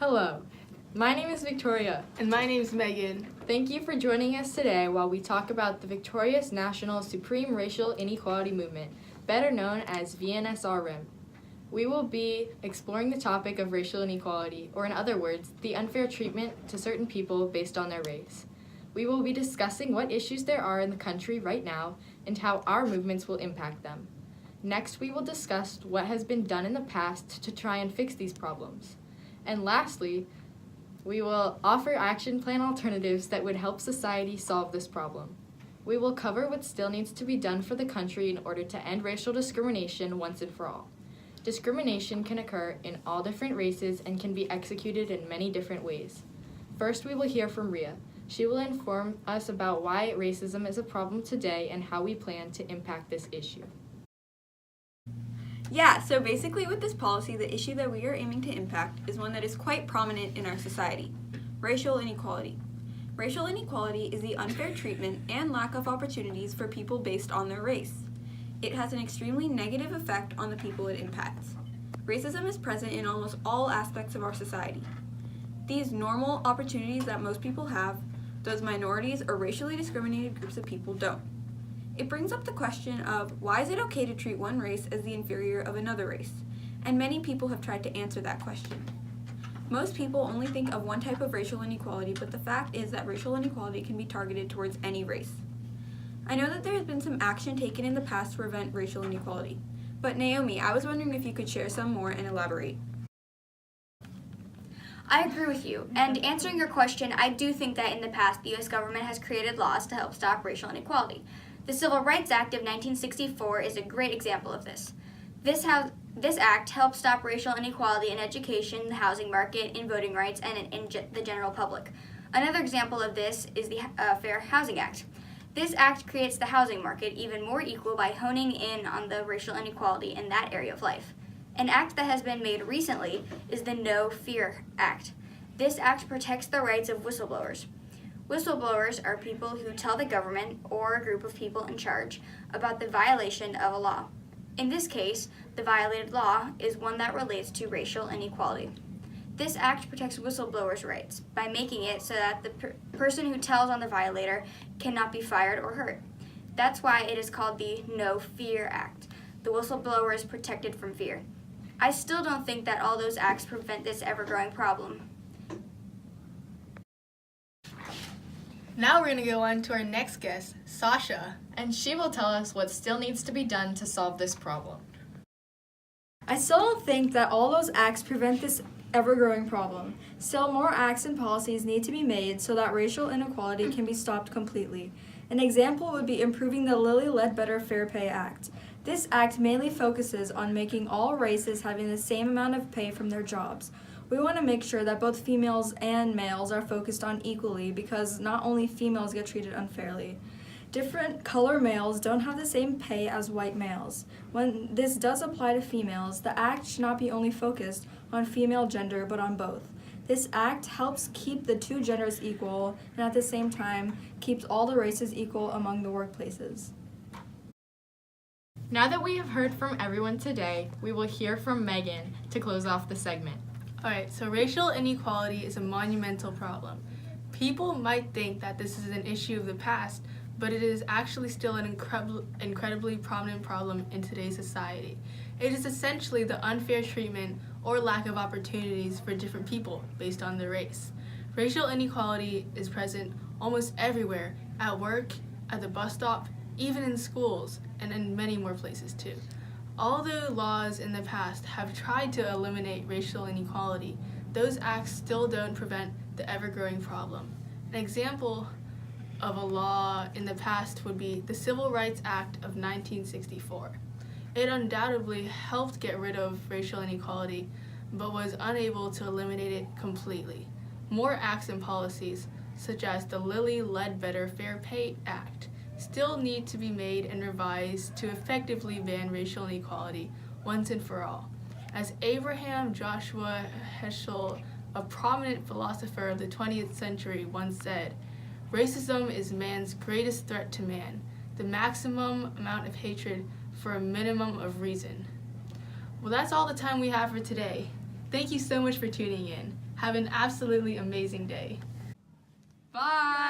Hello, my name is Victoria. And my name's Megan. Thank you for joining us today while we talk about the victorious National Supreme Racial Inequality Movement, better known as VNSRM. We will be exploring the topic of racial inequality, or in other words, the unfair treatment to certain people based on their race. We will be discussing what issues there are in the country right now and how our movements will impact them. Next, we will discuss what has been done in the past to try and fix these problems. And lastly, we will offer action plan alternatives that would help society solve this problem. We will cover what still needs to be done for the country in order to end racial discrimination once and for all. Discrimination can occur in all different races and can be executed in many different ways. First, we will hear from Ria. She will inform us about why racism is a problem today and how we plan to impact this issue. Yeah, so basically with this policy, the issue that we are aiming to impact is one that is quite prominent in our society: racial inequality. Racial inequality is the unfair treatment and lack of opportunities for people based on their race. It has an extremely negative effect on the people it impacts. Racism is present in almost all aspects of our society. These normal opportunities that most people have, those minorities or racially discriminated groups of people don't. It brings up the question of why is it okay to treat one race as the inferior of another race? And many people have tried to answer that question. Most people only think of one type of racial inequality, but the fact is that racial inequality can be targeted towards any race. I know that there has been some action taken in the past to prevent racial inequality, but Naomi, I was wondering if you could share some more and elaborate. I agree with you, and answering your question, I do think that in the past the U.S. government has created laws to help stop racial inequality. The Civil Rights Act of 1964 is a great example of this. This act helped stop racial inequality in education, the housing market, in voting rights, and in the general public. Another example of this is the Fair Housing Act. This act creates the housing market even more equal by honing in on the racial inequality in that area of life. An act that has been made recently is the No Fear Act. This act protects the rights of whistleblowers. Whistleblowers are people who tell the government or a group of people in charge about the violation of a law. In this case, the violated law is one that relates to racial inequality. This act protects whistleblowers' rights by making it so that the person who tells on the violator cannot be fired or hurt. That's why it is called the No Fear Act. The whistleblower is protected from fear. I still don't think that all those acts prevent this ever-growing problem. Now we're going to go on to our next guest, Sasha. And she will tell us what still needs to be done to solve this problem. I still don't think that all those acts prevent this ever-growing problem. Still, more acts and policies need to be made so that racial inequality can be stopped completely. An example would be improving the Lilly Ledbetter Fair Pay Act. This act mainly focuses on making all races having the same amount of pay from their jobs. We want to make sure that both females and males are focused on equally because not only females get treated unfairly. Different color males don't have the same pay as white males. When this does apply to females, the act should not be only focused on female gender but on both. This act helps keep the two genders equal and at the same time keeps all the races equal among the workplaces. Now that we have heard from everyone today, we will hear from Megan to close off the segment. Alright, so racial inequality is a monumental problem. People might think that this is an issue of the past, but it is actually still an incredibly prominent problem in today's society. It is essentially the unfair treatment or lack of opportunities for different people based on their race. Racial inequality is present almost everywhere, at work, at the bus stop, even in schools, and in many more places too. Although laws in the past have tried to eliminate racial inequality, those acts still don't prevent the ever-growing problem. An example of a law in the past would be the Civil Rights Act of 1964. It undoubtedly helped get rid of racial inequality, but was unable to eliminate it completely. More acts and policies, such as the Lilly Ledbetter Fair Pay Act, still need to be made and revised to effectively ban racial inequality once and for all. As Abraham Joshua Heschel, a prominent philosopher of the 20th century, once said, "Racism is man's greatest threat to man, the maximum amount of hatred for a minimum of reason." Well, that's all the time we have for today. Thank you so much for tuning in. Have an absolutely amazing day. Bye!